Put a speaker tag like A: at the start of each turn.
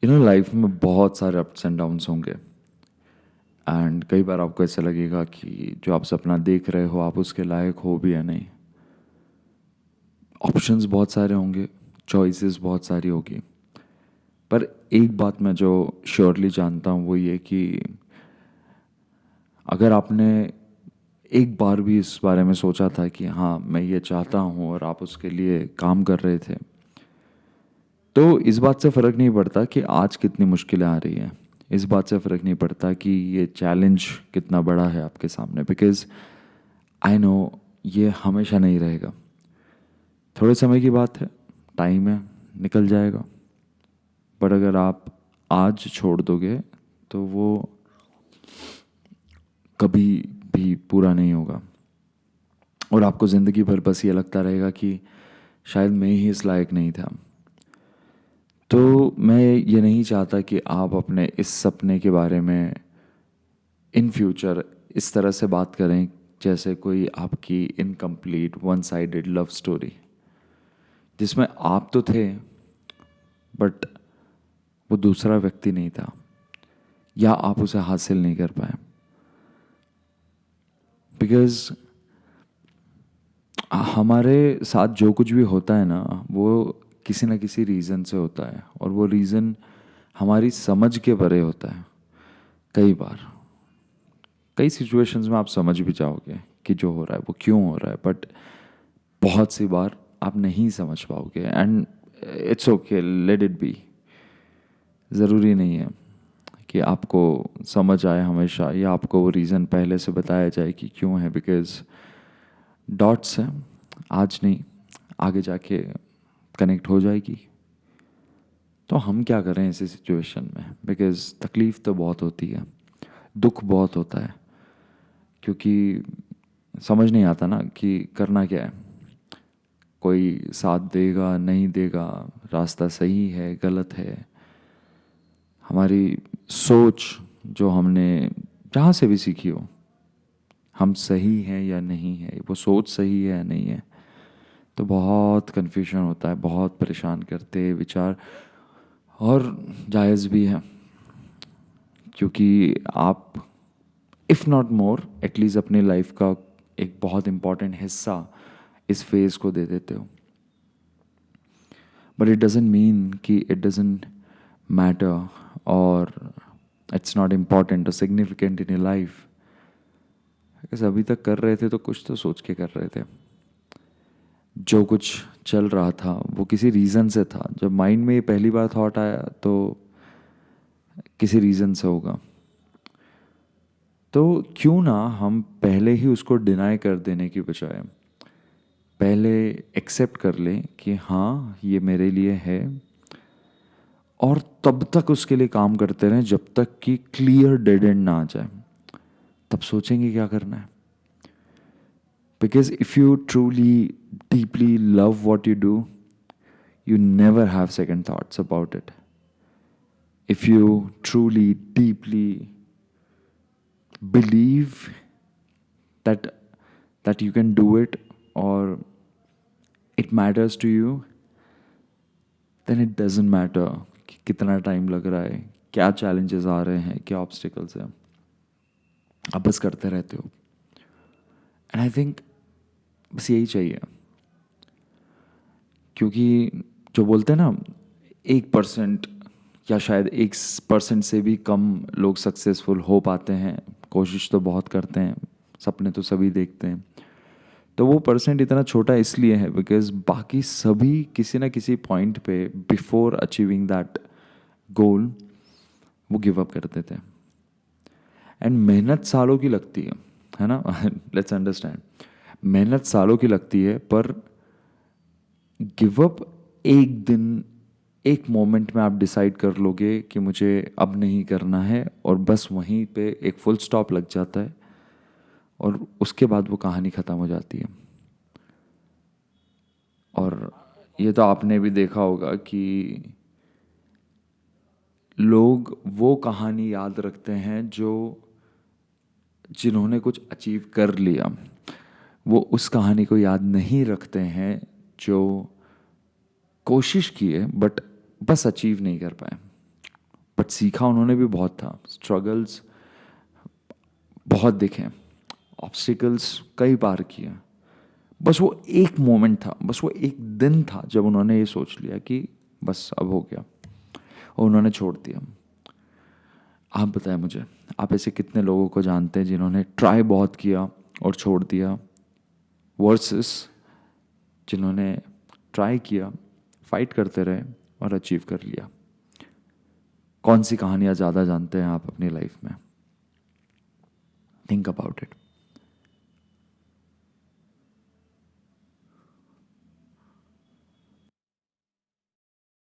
A: Life में बहुत सारे अप्स एंड डाउन्स होंगे। एंड कई बार आपको ऐसा लगेगा कि जो आप सपना देख रहे हो आप उसके लायक हो भी या नहीं। ऑप्शंस बहुत सारे होंगे, चॉइसेस बहुत सारी होगी। पर एक बात मैं जो श्योरली जानता हूँ वो ये कि अगर आपने एक बार भी इस बारे में सोचा था कि हाँ मैं ये चाहता हूँ और आप उसके लिए काम कर रहे थे, तो इस बात से फ़र्क नहीं पड़ता कि आज कितनी मुश्किलें आ रही हैं। इस बात से फ़र्क नहीं पड़ता कि ये चैलेंज कितना बड़ा है आपके सामने, बिकॉज़ आई नो ये हमेशा नहीं रहेगा। थोड़े समय की बात है, टाइम है, निकल जाएगा। पर अगर आप आज छोड़ दोगे तो वो कभी भी पूरा नहीं होगा और आपको ज़िंदगी भर बस ये लगता रहेगा कि शायद मैं ही इस लायक नहीं था। तो मैं ये नहीं चाहता कि आप अपने इस सपने के बारे में इन फ्यूचर इस तरह से बात करें जैसे कोई आपकी incomplete one sided love story, जिसमें आप तो थे बट वो दूसरा व्यक्ति नहीं था, या आप उसे हासिल नहीं कर पाए। बिकॉज हमारे साथ जो कुछ भी होता है ना, वो किसी ना किसी रीज़न से होता है और वो रीज़न हमारी समझ के परे होता है। कई बार कई सिचुएशंस में आप समझ भी जाओगे कि जो हो रहा है वो क्यों हो रहा है, बट बहुत सी बार आप नहीं समझ पाओगे and it's okay, let it be. ज़रूरी नहीं है कि आपको समझ आए हमेशा या आपको वो रीज़न पहले से बताया जाए कि क्यों है, बिकॉज डॉट्स हैं, आज नहीं आगे जाके कनेक्ट हो जाएगी। तो हम क्या करें ऐसी सिचुएशन में, बिकॉज तकलीफ़ तो बहुत होती है, दुख बहुत होता है, क्योंकि समझ नहीं आता ना कि करना क्या है। कोई साथ देगा नहीं देगा, रास्ता सही है गलत है, हमारी सोच जो हमने जहाँ से भी सीखी हो, हम सही हैं या नहीं है, वो सोच सही है या नहीं है। तो बहुत कन्फ्यूजन होता है, बहुत परेशान करते हैं विचार, और जायज़ भी है, क्योंकि आप इफ़ नॉट मोर एटलीस्ट अपनी लाइफ का एक बहुत इम्पॉर्टेंट हिस्सा इस फेज़ को दे देते हो। बट इट डजेंट मीन कि इट डजेंट मैटर और इट्स नॉट इम्पॉर्टेंट और significant in your life. Because अभी तक कर रहे थे तो कुछ तो सोच के कर रहे थे। जो कुछ चल रहा था वो किसी रीज़न से था। जब माइंड में ये पहली बार थॉट आया तो किसी रीज़न से होगा। तो क्यों ना हम पहले ही उसको डिनाई कर देने की बजाय पहले एक्सेप्ट कर लें कि हाँ ये मेरे लिए है, और तब तक उसके लिए काम करते रहें जब तक कि क्लियर डेड एंड ना आ जाए। तब सोचेंगे क्या करना है। Because if you truly deeply love what you do, you never have second thoughts about it. If you truly, deeply believe that you can do it, or it matters to you, then it doesn't matter कि कितना time लग रहा है, क्या challenges आ रहे हैं, क्या obstacles हैं, आप बस करते रहते हो। एंड आई थिंक बस यही चाहिए, क्योंकि जो बोलते हैं ना 1% या शायद 1% से भी कम लोग सक्सेसफुल हो पाते हैं। कोशिश तो बहुत करते हैं, सपने तो सभी देखते हैं। तो वो परसेंट इतना छोटा इसलिए है बिकॉज बाकी सभी किसी ना किसी पॉइंट पे बिफोर अचीविंग दैट गोल वो गिव अप करते थे। एंड मेहनत सालों की लगती है ना। लेट्स अंडरस्टैंड, मेहनत सालों की लगती है, पर गिव अप एक दिन, एक मोमेंट में आप डिसाइड कर लोगे कि मुझे अब नहीं करना है, और बस वहीं पे एक फुल स्टॉप लग जाता है और उसके बाद वो कहानी ख़त्म हो जाती है। और ये तो आपने भी देखा होगा कि लोग वो कहानी याद रखते हैं जो जिन्होंने कुछ अचीव कर लिया, वो उस कहानी को याद नहीं रखते हैं जो कोशिश की है बट बस अचीव नहीं कर पाए। बट सीखा उन्होंने भी बहुत था. स्ट्रगल्स बहुत देखे, ऑब्स्टिकल्स कई बार किए. बस वो एक मोमेंट था, बस वो एक दिन था जब उन्होंने ये सोच लिया कि बस अब हो गया, और उन्होंने छोड़ दिया. आप बताएं मुझे, आप ऐसे कितने लोगों को जानते हैं जिन्होंने ट्राई बहुत किया और छोड़ दिया, वर्सेस जिन्होंने ट्राई किया, फाइट करते रहे और अचीव कर लिया. कौन सी कहानियाँ ज़्यादा जानते हैं आप अपनी लाइफ में? Think about it.